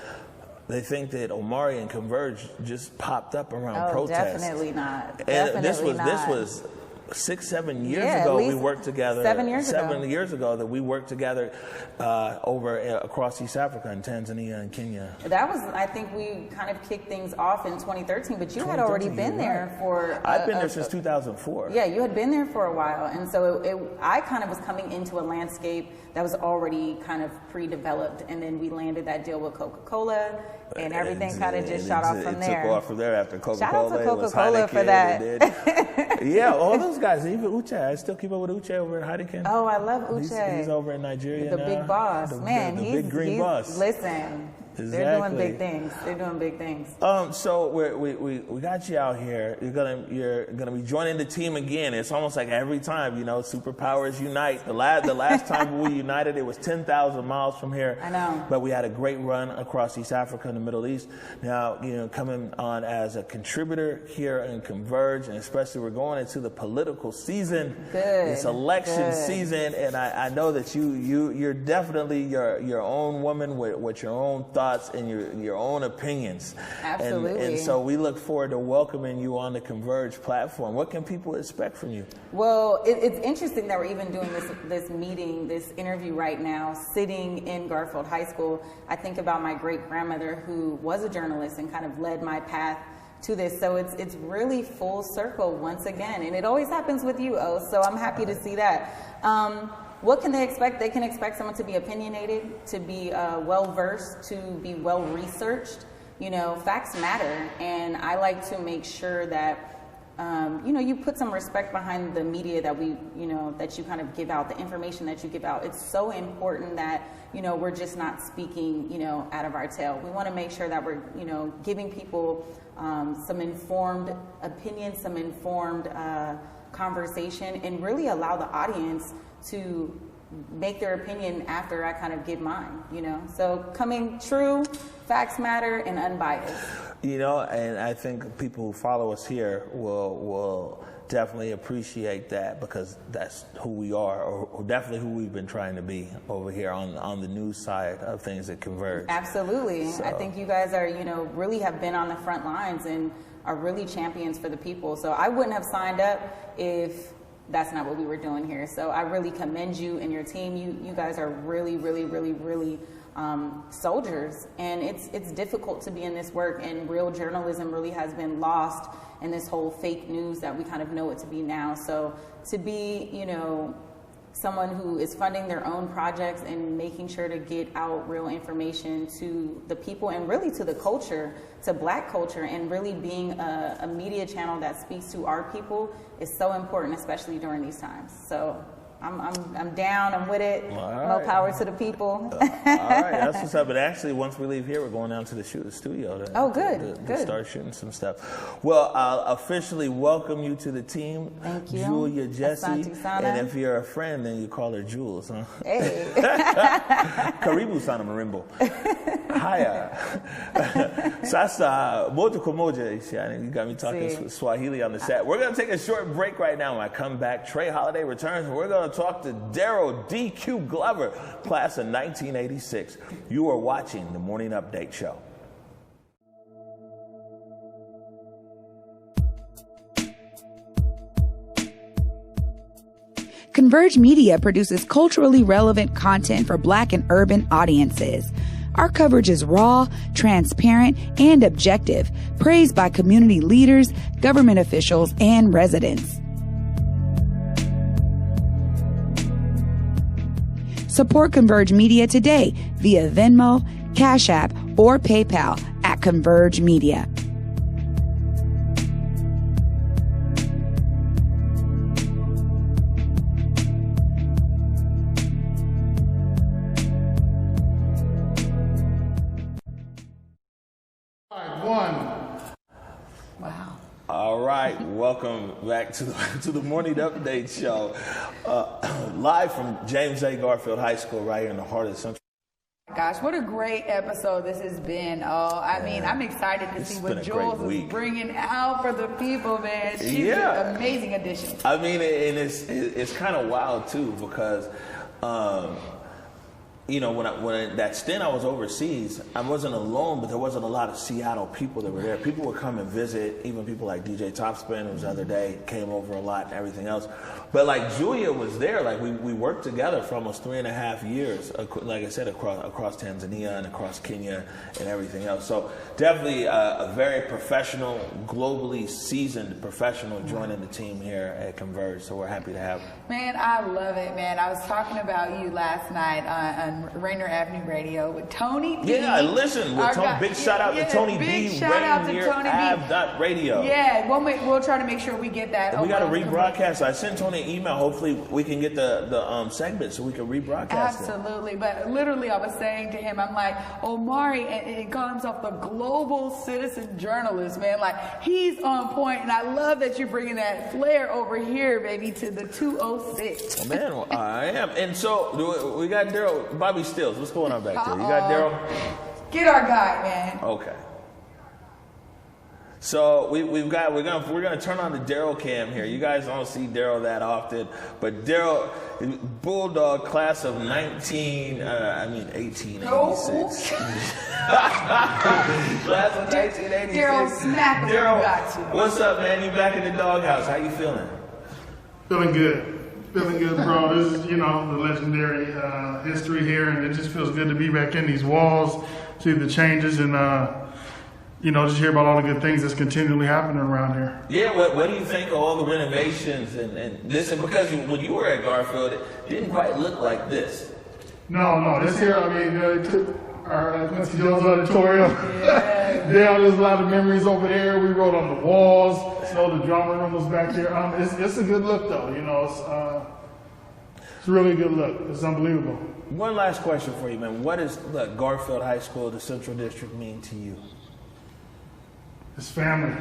[SPEAKER 2] they think that Omari and Converge just popped up around protests.
[SPEAKER 7] Definitely not.
[SPEAKER 2] And this was 6-7 years ago we worked together.
[SPEAKER 7] 7 years ago.
[SPEAKER 2] 7 years ago that we worked together across East Africa and Tanzania and Kenya.
[SPEAKER 7] That was, I think we kind of kicked things off in 2013, but you had already been there for...
[SPEAKER 2] I've been there since 2004.
[SPEAKER 7] Yeah, you had been there for a while, and so I kind of was coming into a landscape that was already kind of pre-developed, and then we landed that deal with Coca-Cola, and everything kind of just shot off from there.
[SPEAKER 2] It took off from there after Coca-Cola.
[SPEAKER 7] Shout out to Coca-Cola for that.
[SPEAKER 2] Yeah, all those guys, even Uche. I still keep up with Uche over at Heineken.
[SPEAKER 7] Oh, I love Uche.
[SPEAKER 2] He's over in Nigeria
[SPEAKER 7] now.
[SPEAKER 2] The
[SPEAKER 7] big boss. Man,
[SPEAKER 2] he's the big green boss.
[SPEAKER 7] Listen. Exactly. They're doing big things. They're doing big things.
[SPEAKER 2] So we got you out here. You're gonna be joining the team again. It's almost like every time, you know, superpowers unite. The last time we united, it was 10,000 miles from here.
[SPEAKER 7] I know.
[SPEAKER 2] But we had a great run across East Africa and the Middle East. Now, you know, coming on as a contributor here in Converge, and especially we're going into the political season.
[SPEAKER 7] Good.
[SPEAKER 2] It's election season, and I know that you're definitely your own woman with your own thoughts thoughts and your own opinions.
[SPEAKER 7] Absolutely.
[SPEAKER 2] And so we look forward to welcoming you on the Converge platform. What can people expect from you?
[SPEAKER 7] Well, it's interesting that we're even doing this meeting, this interview right now, sitting in Garfield High School. I think about my great-grandmother who was a journalist and kind of led my path to this. So it's really full circle once again. And it always happens with you, O. So I'm happy to see that. What can they expect? They can expect someone to be opinionated, to be well-versed, to be well-researched. You know, facts matter. And I like to make sure that you know, you put some respect behind the media that that you kind of give out, the information that you give out. It's so important that, you know, we're just not speaking, you know, out of our tail. We want to make sure that we're, you know, giving people some informed opinion, some informed conversation, and really allow the audience to make their opinion after I kind of give mine, you know. So coming true, facts matter, and unbiased.
[SPEAKER 2] You know, and I think people who follow us here will definitely appreciate that, because that's who we are, or definitely who we've been trying to be over here on the news side of things that Converge.
[SPEAKER 7] Absolutely.
[SPEAKER 2] So.
[SPEAKER 7] I think you guys are, you know, really have been on the front lines and are really champions for the people. So I wouldn't have signed up if that's not what we were doing here. So I really commend you and your team. You guys are really, really, really, really soldiers, and it's difficult to be in this work, and real journalism really has been lost in this whole fake news that we kind of know it to be now. So to be, you know, someone who is funding their own projects and making sure to get out real information to the people and really to the culture, to Black culture, and really being a media channel that speaks to our people is so important, especially during these times. So I'm down. I'm with it. More power to the people.
[SPEAKER 2] All right, that's what's up. But actually, once we leave here, we're going down to the studio to start shooting some stuff. Well, I'll officially welcome you to the team.
[SPEAKER 7] Thank you,
[SPEAKER 2] Julia Jessie.
[SPEAKER 7] Asante sana.
[SPEAKER 2] And if you're a friend, then you call her Jules, huh?
[SPEAKER 7] Hey.
[SPEAKER 2] Karibu sana Marimbo. Haya. Sasa moja kwa moja. You got me talking Swahili on the set. We're going to take a short break right now. When I come back, Trey Holiday returns, and we're going to talk to Daryl DQ Glover, class of 1986. You are watching the Morning Update Show.
[SPEAKER 3] Converge Media produces culturally relevant content for Black and urban audiences. Our coverage is raw, transparent, and objective, praised by community leaders, government officials, and residents. Support Converge Media today via Venmo, CashApp, or PayPal at Converge Media.
[SPEAKER 2] All right, welcome back to the Morning Update Show, live from James A. Garfield High School, right here in the heart of Central.
[SPEAKER 1] Gosh, what a great episode this has been. Oh, I mean, I'm excited to see what Jules is bringing out for the people, man. She's an amazing addition.
[SPEAKER 2] I mean, and it's kind of wild too, because you know, when that stint I was overseas, I wasn't alone, but there wasn't a lot of Seattle people that were there. People would come and visit, even people like DJ Topspin, who was the other day, came over a lot and everything else. But like Julia was there, like we worked together for almost 3.5 years, like I said, across Tanzania and across Kenya and everything else. So definitely a very professional, globally seasoned professional joining the team here at Converge. So we're happy to have her.
[SPEAKER 1] Man, I love it, man. I was talking about you last night on Rainier Avenue Radio with Tony D.
[SPEAKER 2] Yeah, I listened with Tony. Big shout out to Tony D. Rainier Ave Radio.
[SPEAKER 1] Yeah, we'll try to make sure we get that.
[SPEAKER 2] We got to rebroadcast. I sent Tony an email. Hopefully, we can get the segment so we can rebroadcast
[SPEAKER 1] Absolutely. It. But literally, I was saying to him, I'm like, Omari, and he calls himself the global citizen journalist, man. Like, he's on point, and I love that you're bringing that flair over here, baby, to the 206.
[SPEAKER 2] Oh, man, I am. And so we got Daryl, Bobby Stills. What's going on back there? You got Daryl?
[SPEAKER 1] Get our guy, man.
[SPEAKER 2] Okay. So we're gonna turn on the Daryl cam here. You guys don't see Daryl that often, but Daryl, Bulldog class of 1886. Class of 1986.
[SPEAKER 1] Daryl, smack him.
[SPEAKER 2] Daryl,
[SPEAKER 1] Got you.
[SPEAKER 2] what's up, man? You back in the doghouse? How you feeling?
[SPEAKER 8] Feeling good. Feeling good, bro. This is, the legendary history here, and it just feels good to be back in these walls, see the changes, and, just hear about all the good things that's continually happening around here.
[SPEAKER 2] Yeah, what do you think of all the renovations and this? And because when you were at Garfield, it didn't quite look like this.
[SPEAKER 8] No, this here, they took our Quincy Jones Auditorium. Yeah, there's a lot of memories over there. We wrote on the walls. The drama room was back there. It's a good look, though. It's a really good look. It's unbelievable.
[SPEAKER 2] One last question for you, man. What does Garfield High School, the Central District, mean to you?
[SPEAKER 8] It's family.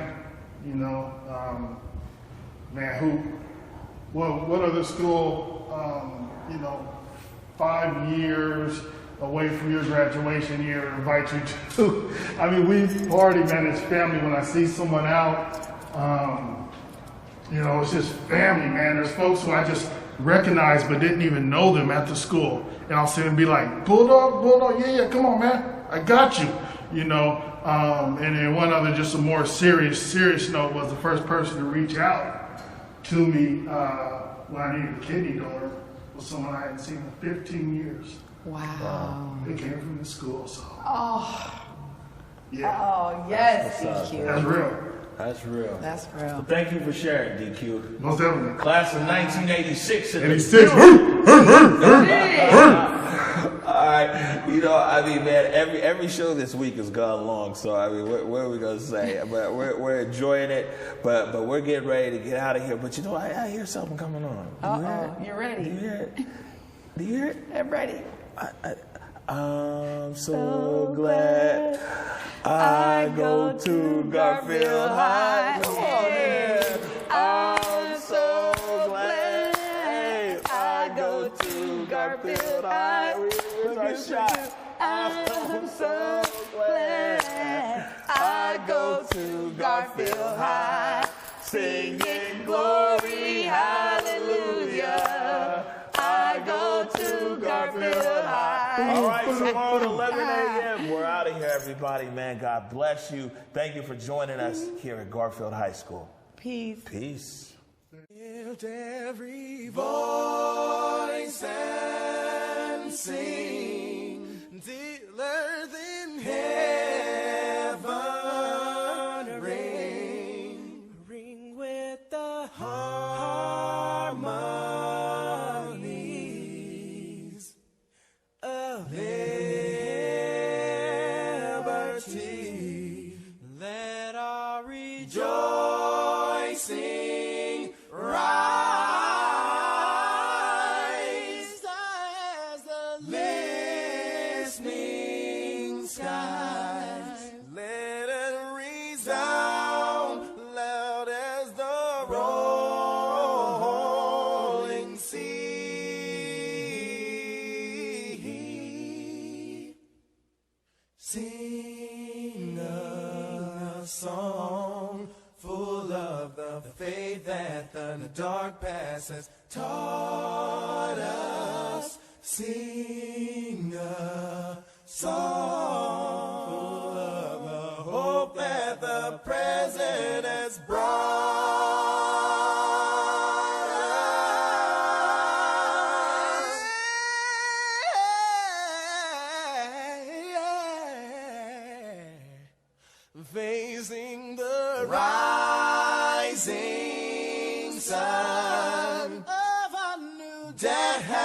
[SPEAKER 8] What other school, 5 years away from your graduation year invite you to? We've already managed family. When I see someone out, it's just family, man. There's folks who I just recognized but didn't even know them at the school. And I'll see them be like, Bulldog, yeah, come on, man. I got you, And then one other, just a more serious note, was the first person to reach out to me when I needed a kidney donor was someone I hadn't seen in 15 years.
[SPEAKER 1] Wow.
[SPEAKER 8] They came from the school, so.
[SPEAKER 1] Oh.
[SPEAKER 8] Yeah.
[SPEAKER 1] Oh, yes.
[SPEAKER 2] That's
[SPEAKER 8] real.
[SPEAKER 2] That's real.
[SPEAKER 1] That's real.
[SPEAKER 2] Well, thank you for sharing, DQ.
[SPEAKER 8] Most definitely.
[SPEAKER 2] Class of 1986.
[SPEAKER 8] 86.
[SPEAKER 2] All right. Man, every show this week has gone long, so what are we gonna say? But we're enjoying it, but we're getting ready to get out of here. But I hear something coming on.
[SPEAKER 1] You're ready.
[SPEAKER 2] Do you hear it? Do you hear it?
[SPEAKER 1] I'm ready.
[SPEAKER 2] I'm so glad I go to Garfield High. Come on, man. I'm so glad I go to Garfield High. Where's our shot? I'm so glad I go to Garfield High, singing glory, hallelujah. I go to Garfield High. All right, tomorrow at 11 a.m. We're out of here, everybody, man. God bless you. Thank you for joining us here at Garfield High School.
[SPEAKER 1] Peace.
[SPEAKER 2] Peace.
[SPEAKER 9] Lift every voice and sing till earth in heaven ring with the harmonies of liberty. Let our rejoicing rise as the listening skies. Let it resound loud as the rolling sea. Sing a song full of the faith that the dark past has taught us. Sing a song full of the hope that the present has brought us. Facing the rising sun of a new day.